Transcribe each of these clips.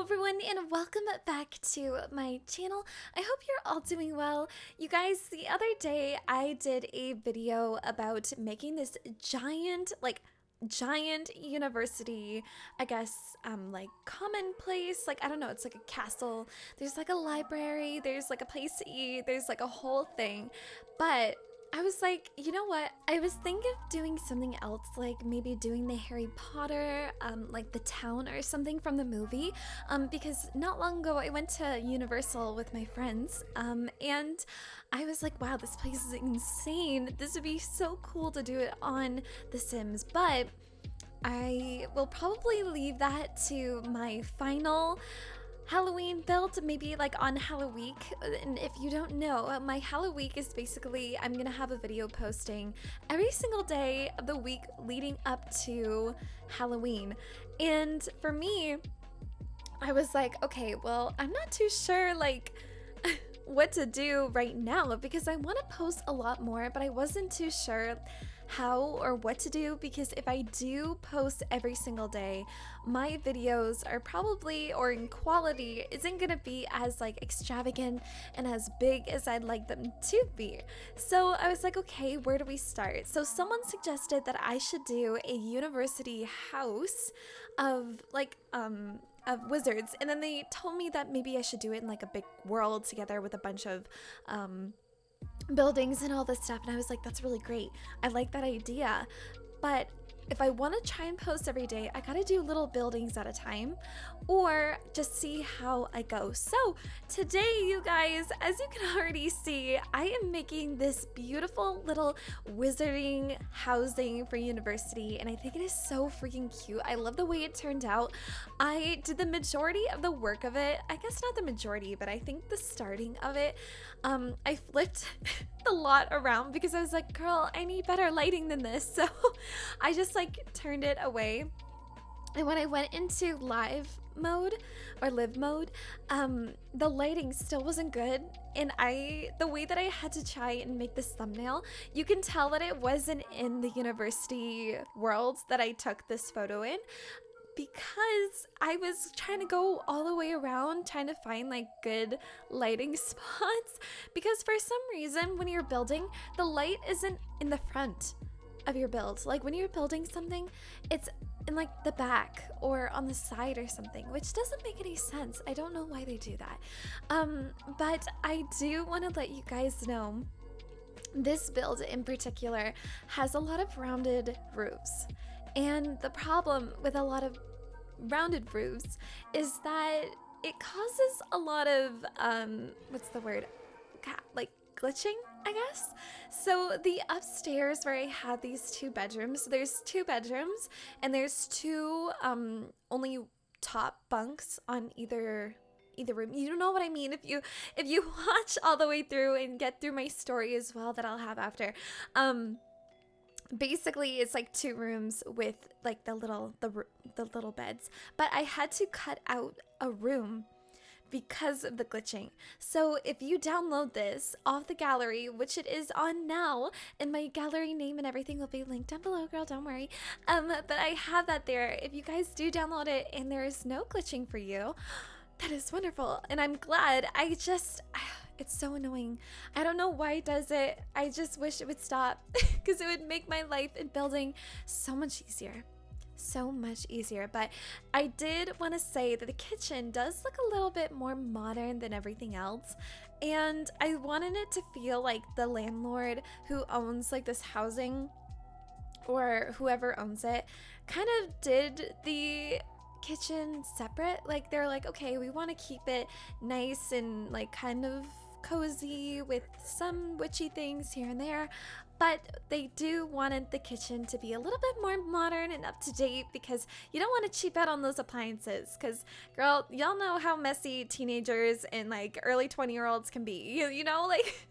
everyone, and welcome back to my channel. I hope you're all doing well. You guys, the other day I did a video about making this giant university, I guess, like commonplace, like, I don't know, it's like a castle. There's like a library, there's like a place to eat, there's like a whole thing. But I was like, you know what? I was thinking of doing something else, like maybe doing the Harry Potter, like the town or something from the movie, because not long ago I went to Universal with my friends, and I was like, wow, this place is insane. This would be so cool to do it on The Sims, but I will probably leave that to my final Halloween build, maybe like on Halloween. And if you don't know, my Halloween is basically I'm gonna have a video posting every single day of the week leading up to Halloween. And for me, I was like, okay, well, I'm not too sure like what to do right now because I want to post a lot more, but I wasn't too sure how or what to do, because if I do post every single day, my videos are probably, or in quality, isn't gonna be as like extravagant and as big as I'd like them to be. So I was like, okay, where do we start? So someone suggested that I should do a university house of like of wizards, and then they told me that maybe I should do it in like a big world together with a bunch of buildings and all this stuff. And I was like, that's really great, I like that idea, but if I want to try and post every day, I gotta do little buildings at a time or just see how I go. So today, you guys, as you can already see, I am making this beautiful little wizarding housing for university, and I think it is so freaking cute. I love the way it turned out. I did the majority of the work of it. I guess not the majority, but I think the starting of it. I flipped the lot around because I was like, girl, I need better lighting than this. So I just like turned it away. And when I went into live mode or live mode, the lighting still wasn't good. And the way that I had to try and make this thumbnail, you can tell that it wasn't in the university world that I took this photo in, because I was trying to go all the way around trying to find like good lighting spots, because for some reason when you're building, the light isn't in the front of your build. Like when you're building something, it's in like the back or on the side or something, which doesn't make any sense. I don't know why they do that. But I do want to let you guys know this build in particular has a lot of rounded roofs. And the problem with a lot of rounded roofs is that it causes a lot of, what's the word? Like glitching, I guess. So the upstairs where I had these two bedrooms, so there's two bedrooms and there's two only top bunks on either room. You know what I mean? If you watch all the way through and get through my story as well that I'll have after, basically it's like two rooms with like the little beds, but I had to cut out a room because of the glitching. So if you download this off the gallery, which it is on now, and my gallery name and everything will be linked down below, girl, don't worry, but I have that there. If you guys do download it and there is no glitching for you, that is wonderful, and I'm glad. It's so annoying. I don't know why it does it. I just wish it would stop because it would make my life in building so much easier. So much easier. But I did want to say that the kitchen does look a little bit more modern than everything else. And I wanted it to feel like the landlord who owns like this housing, or whoever owns it, kind of did the kitchen separate. Like they're like, okay, we want to keep it nice and like kind of cozy with some witchy things here and there, but they do wanted the kitchen to be a little bit more modern and up to date, because you don't want to cheap out on those appliances, because girl, y'all know how messy teenagers and like early 20-year-olds can be, you know, like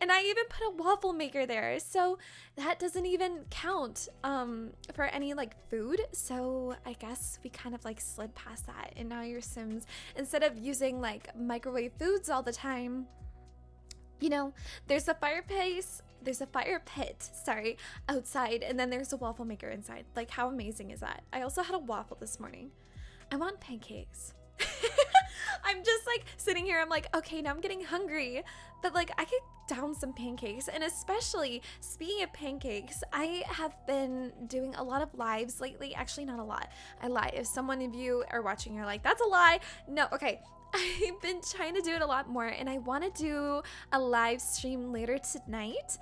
and I even put a waffle maker there, so that doesn't even count for any like food. So I guess we kind of like slid past that, and now your Sims, instead of using like microwave foods all the time, you know, there's a fire pit, sorry, outside, and then there's a waffle maker inside. Like, how amazing is that? I also had a waffle this morning. I want pancakes. I'm just like sitting here. I'm like, okay, now I'm getting hungry, but like I could down some pancakes. And especially speaking of pancakes, I have been doing a lot of lives lately. Actually, not a lot. I lie. If someone of you are watching, you're like, that's a lie. No, okay. I've been trying to do it a lot more, and I want to do a live stream later tonight.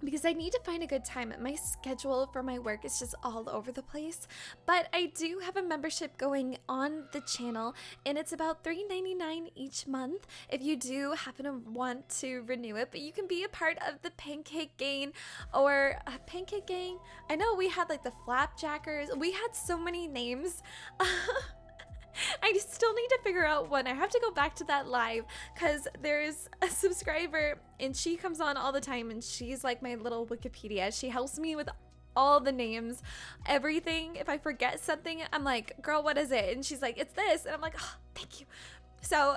Because I need to find a good time. My schedule for my work is just all over the place. But I do have a membership going on the channel, and it's about $3.99 each month if you do happen to want to renew it. But you can be a part of the Pancake Gang or Pancake Gang. I know we had like the Flapjackers. We had so many names. I still need to figure out one. I have to go back to that live because there's a subscriber and she comes on all the time and she's like my little Wikipedia. She helps me with all the names, everything. If I forget something, I'm like, girl, what is it? And she's like, it's this. And I'm like, oh, thank you. So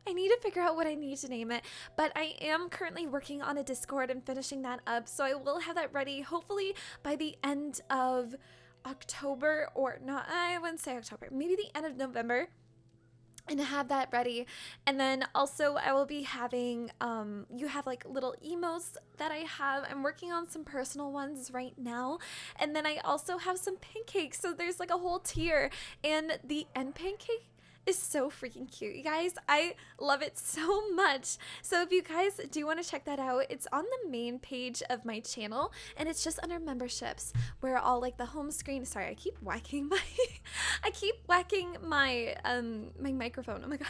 I need to figure out what I need to name it, but I am currently working on a Discord and finishing that up. So I will have that ready hopefully by the end of October, or not, I wouldn't say October, maybe the end of November, and have that ready. And then also I will be having you have like little emotes that I have. I'm working on some personal ones right now, and then I also have some pancakes, so there's like a whole tier. And the end pancake is so freaking cute, you guys. I love it so much. So if you guys do want to check that out, it's on the main page of my channel, and it's just under memberships, where all like the home screen. Sorry, I keep whacking my my microphone. Oh my god.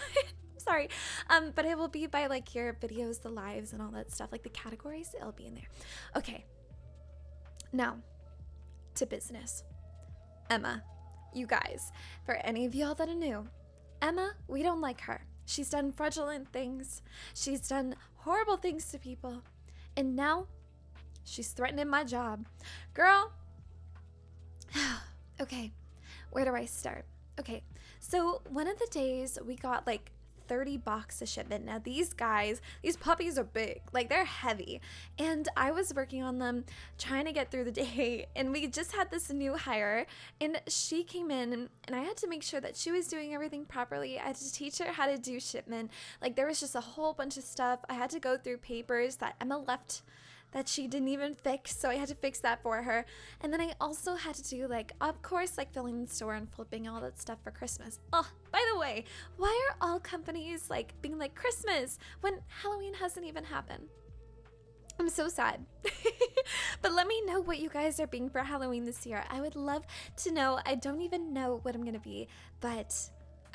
Sorry. But it will be by like your videos, the lives, and all that stuff, like the categories. It'll be in there. Okay. Now to business. Emma, you guys, for any of y'all that are new, Emma, we don't like her. She's done fraudulent things. She's done horrible things to people. And now she's threatening my job. Girl. Okay, where do I start? Okay, so one of the days we got like 30 box a shipment. Now these puppies are big, like they're heavy, and I was working on them trying to get through the day, and we just had this new hire, and she came in and I had to make sure that she was doing everything properly. I had to teach her how to do shipment. Like there was just a whole bunch of stuff. I had to go through papers that Emma left that she didn't even fix, so I had to fix that for her. And then I also had to do like, of course, like filling the store and flipping all that stuff for Christmas. Oh, by the way, why are all companies like being like Christmas when Halloween hasn't even happened? I'm so sad. But let me know what you guys are being for Halloween this year. I would love to know. I don't even know what I'm gonna be, but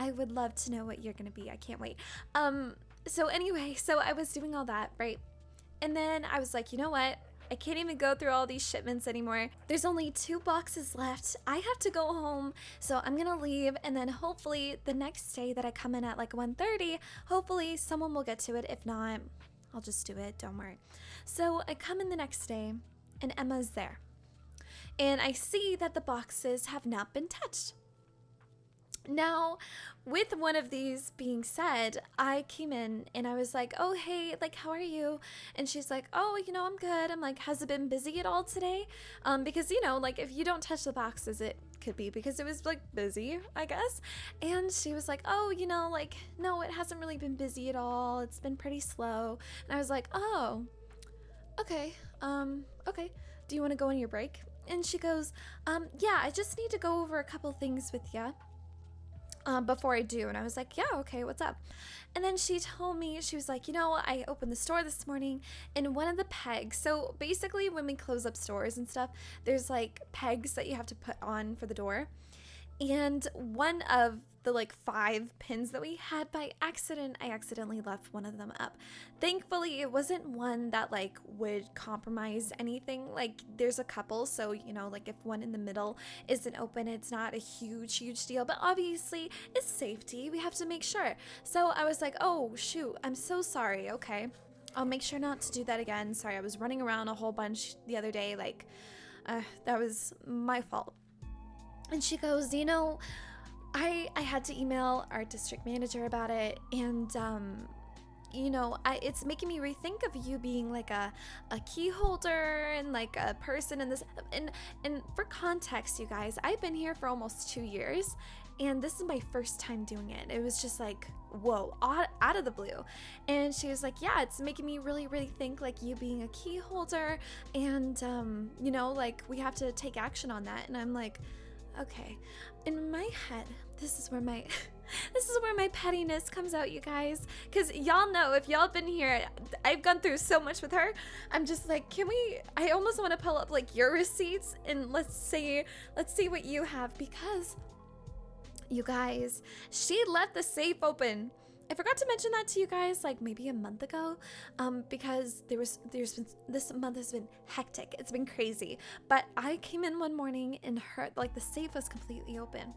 I would love to know what you're gonna be. I can't wait. So anyway, so I was doing all that, right? And then I was like, you know what? I can't even go through all these shipments anymore. There's only 2 boxes left. I have to go home, so I'm gonna leave, and then hopefully the next day that I come in at like 1:30, hopefully someone will get to it. If not, I'll just do it, don't worry. So I come in the next day, and Emma's there. And I see that the boxes have not been touched. Now, with one of these being said, I came in and I was like, oh, hey, like, how are you? And she's like, oh, you know, I'm good. I'm like, has it been busy at all today? Because, you know, like, if you don't touch the boxes, it could be because it was, like, busy, I guess. And she was like, oh, you know, like, no, it hasn't really been busy at all. It's been pretty slow. And I was like, oh, okay. Okay. Do you want to go on your break? And she goes, yeah, I just need to go over a couple things with you. Before I do. And I was like, yeah, okay, what's up? And then she told me, she was like, you know, I opened the store this morning and one of the pegs, so basically when we close up stores and stuff, there's like pegs that you have to put on for the door. And one of the like 5 pins that we had, by accident, I accidentally left one of them up. Thankfully, it wasn't one that like would compromise anything. Like there's a couple, so you know, like if one in the middle isn't open, it's not a huge deal, but obviously it's safety. We have to make sure. So I was like, oh shoot, I'm so sorry. Okay, I'll make sure not to do that again. Sorry, I was running around a whole bunch the other day. Like that was my fault. And she goes, you know, I had to email our district manager about it, and it's making me rethink of you being like a key holder and like a person in this. And for context, you guys, I've been here for almost 2 years, and this is my first time doing it. It was just like, whoa, out of the blue. And she was like, yeah, it's making me really, really think like you being a key holder, and like we have to take action on that. And I'm like, okay. In my head, this is where my pettiness comes out, you guys, because y'all know, if y'all been here, I've gone through so much with her. I'm just like, I almost want to pull up like your receipts and let's see what you have, because you guys, she left the safe open. I forgot to mention that to you guys like maybe a month ago, because there's been, this month has been hectic. It's been crazy. But I came in one morning and the safe was completely open.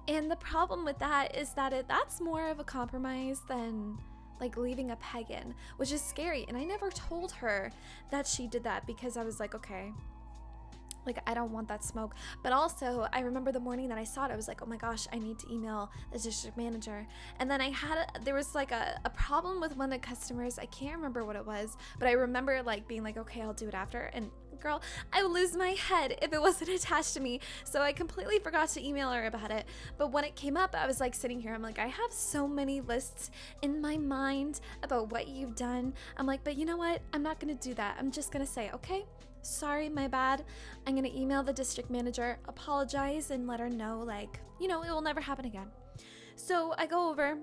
And the problem with that is that that's more of a compromise than like leaving a peg in, which is scary. And I never told her that she did that, because I was like, okay, like, I don't want that smoke. But also, I remember the morning that I saw it, I was like, oh my gosh, I need to email the district manager. And then there was like a problem with one of the customers. I can't remember what it was, but I remember like being like, okay, I'll do it after. And girl, I would lose my head if it wasn't attached to me. So I completely forgot to email her about it. But when it came up, I was like sitting here, I'm like, I have so many lists in my mind about what you've done. I'm like, but you know what? I'm not gonna do that. I'm just gonna say, okay, sorry, my bad. I'm gonna email the district manager, apologize, and let her know, like, it will never happen again. So I go over,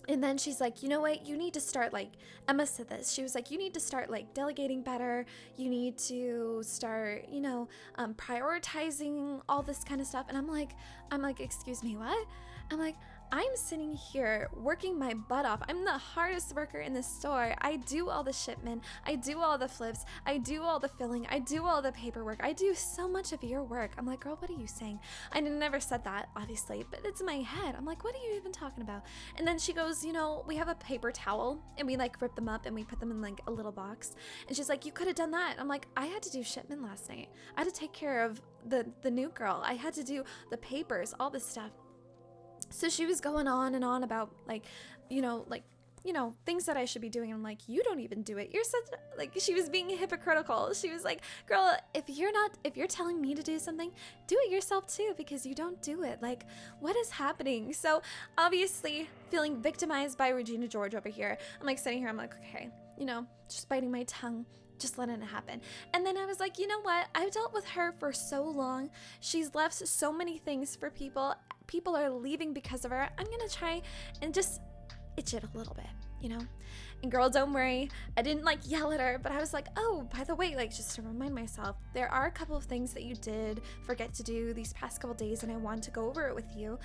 and then she's like, you know what, you need to start, like, Emma said this, she was like, you need to start like delegating better, you need to start, prioritizing all this kind of stuff. And I'm like, excuse me, what? I'm like, I'm sitting here working my butt off. I'm the hardest worker in the store. I do all the shipment. I do all the flips. I do all the filling. I do all the paperwork. I do so much of your work. I'm like, girl, what are you saying? I never said that, obviously, but it's in my head. I'm like, what are you even talking about? And then she goes, we have a paper towel, and we like rip them up and we put them in like a little box. And she's like, you could have done that. I'm like, I had to do shipment last night. I had to take care of the new girl. I had to do the papers, all this stuff. So she was going on and on about things that I should be doing. I'm like, you don't even do it. You're such, like, she was being hypocritical. She was like, girl, if you're telling me to do something, do it yourself too, because you don't do it. Like, what is happening? So obviously feeling victimized by Regina George over here. I'm like sitting here, I'm like, okay, just biting my tongue, just letting it happen. And then I was like, you know what? I've dealt with her for so long. She's left so many things for people. People are leaving because of her. I'm gonna try and just itch it a little bit, And girl, don't worry, I didn't like yell at her, but I was like, oh, by the way, like, just to remind myself, there are a couple of things that you did forget to do these past couple days, and I wanted to go over it with you.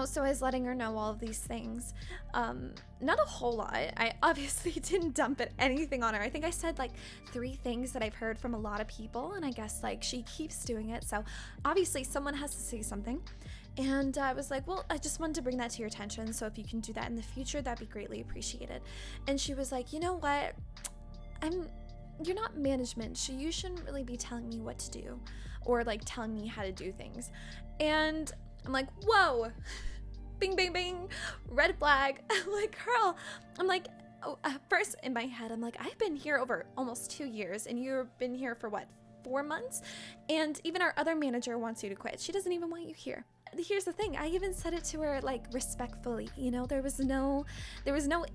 So I was letting her know all of these things. Not a whole lot. I obviously didn't dump anything on her. I think I said like 3 things that I've heard from a lot of people, and I guess like she keeps doing it. So obviously someone has to say something. And I was like, well, I just wanted to bring that to your attention. So if you can do that in the future, that'd be greatly appreciated. And she was like, you know what? You're not management, so you shouldn't really be telling me what to do or like telling me how to do things. And I'm like, whoa, bing, bing, bing, red flag. I'm like, girl, I'm like, first in my head, I'm like, I've been here over almost 2 years, and you've been here for what, 4 months? And even our other manager wants you to quit. She doesn't even want you here. Here's the thing, I even said it to her like respectfully, there was no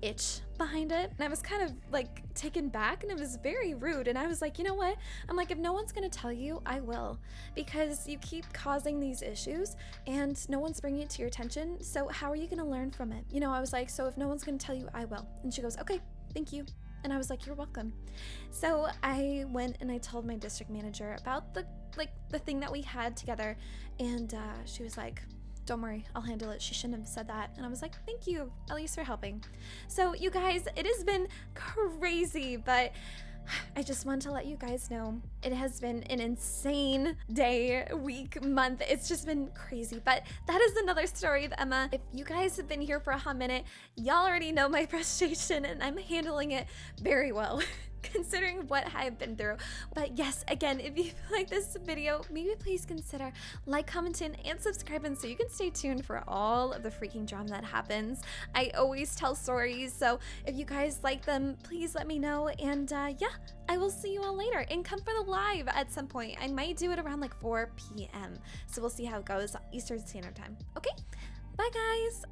itch behind it, and I was kind of like taken back, and it was very rude. And I was like, you know what, I'm like, if no one's gonna tell you, I will, because you keep causing these issues and no one's bringing it to your attention, so how are you gonna learn from it? I was like, so if no one's gonna tell you, I will. And she goes, okay, thank you. And I was like, you're welcome. So I went and I told my district manager about the thing that we had together, and she was like, don't worry, I'll handle it. She shouldn't have said that. And I was like, thank you, at least for helping. So you guys, it has been crazy, but I just want to let you guys know it has been an insane day, week, month. It's just been crazy, but that is another story of Emma. If you guys have been here for a hot minute, y'all already know my frustration, and I'm handling it very well. considering what I've been through. But yes, again, if you like this video, maybe please consider commenting, and subscribing so you can stay tuned for all of the freaking drama that happens. I always tell stories, so if you guys like them, please let me know. And yeah, I will see you all later. And come for the live at some point. I might do it around like 4 p.m. So we'll see how it goes, Eastern Standard Time. Okay? Bye, guys.